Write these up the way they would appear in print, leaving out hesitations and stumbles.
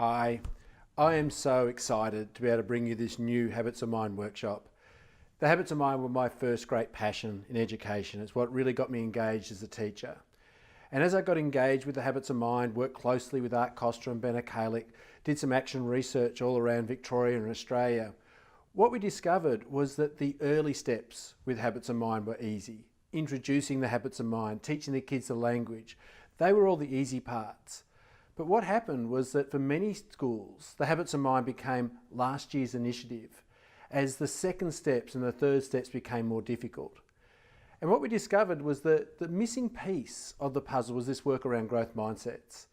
Hi, I am so excited to be able to bring you this new Habits of Mind workshop. The Habits of Mind were my first great passion in education. It's what really got me engaged as a teacher. And as I got engaged with the Habits of Mind, worked closely with Art Costa and Benna Kalick, did some action research all around Victoria and Australia, what we discovered was that the early steps with Habits of Mind were easy. Introducing the Habits of Mind, teaching the kids the language, they were all the easy parts. But what happened was that for many schools, the Habits of Mind became last year's initiative as the second steps and the third steps became more difficult. And what we discovered was that the missing piece of the puzzle was this work around growth mindsets.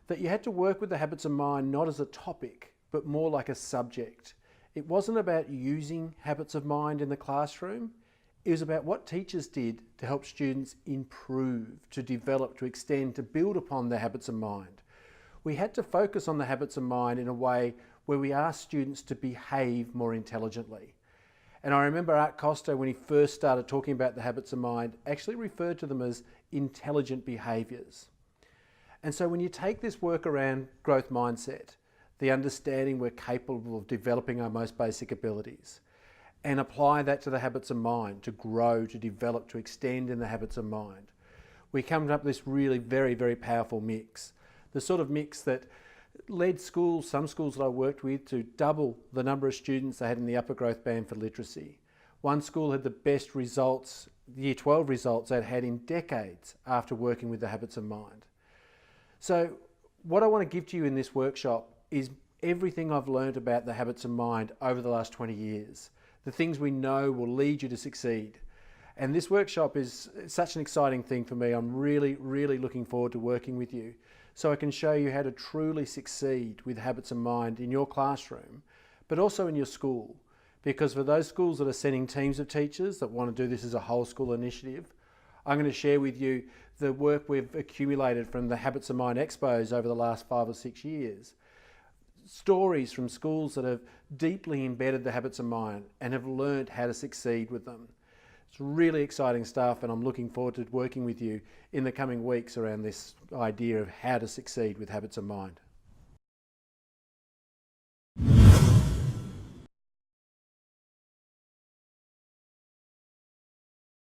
That you had to work with the Habits of Mind not as a topic, but more like a subject. It wasn't about using Habits of Mind in the classroom. It was about what teachers did to help students improve, to develop, to extend, to build upon their Habits of Mind. We had to focus on the Habits of Mind in a way where we asked students to behave more intelligently. And I remember Art Costa, when he first started talking about the Habits of Mind, actually referred to them as intelligent behaviours. And so when you take this work around growth mindset, the understanding we're capable of developing our most basic abilities, and apply that to the Habits of Mind, to grow, to develop, to extend in the Habits of Mind, we come up with this really very, very powerful mix. The sort of mix that led schools, some schools that I worked with, to double the number of students they had in the upper growth band for literacy. One school had the best results, year 12 results they'd had in decades after working with the Habits of Mind. So what I want to give to you in this workshop is everything I've learned about the Habits of Mind over the last 20 years. The things we know will lead you to succeed. And this workshop is such an exciting thing for me. I'm really, really looking forward to working with you so I can show you how to truly succeed with Habits of Mind in your classroom, but also in your school. Because for those schools that are sending teams of teachers that want to do this as a whole school initiative, I'm going to share with you the work we've accumulated from the Habits of Mind Expos over the last 5 or 6 years. Stories from schools that have deeply embedded the Habits of Mind and have learned how to succeed with them. It's really exciting stuff, and I'm looking forward to working with you in the coming weeks around this idea of how to succeed with Habits of Mind.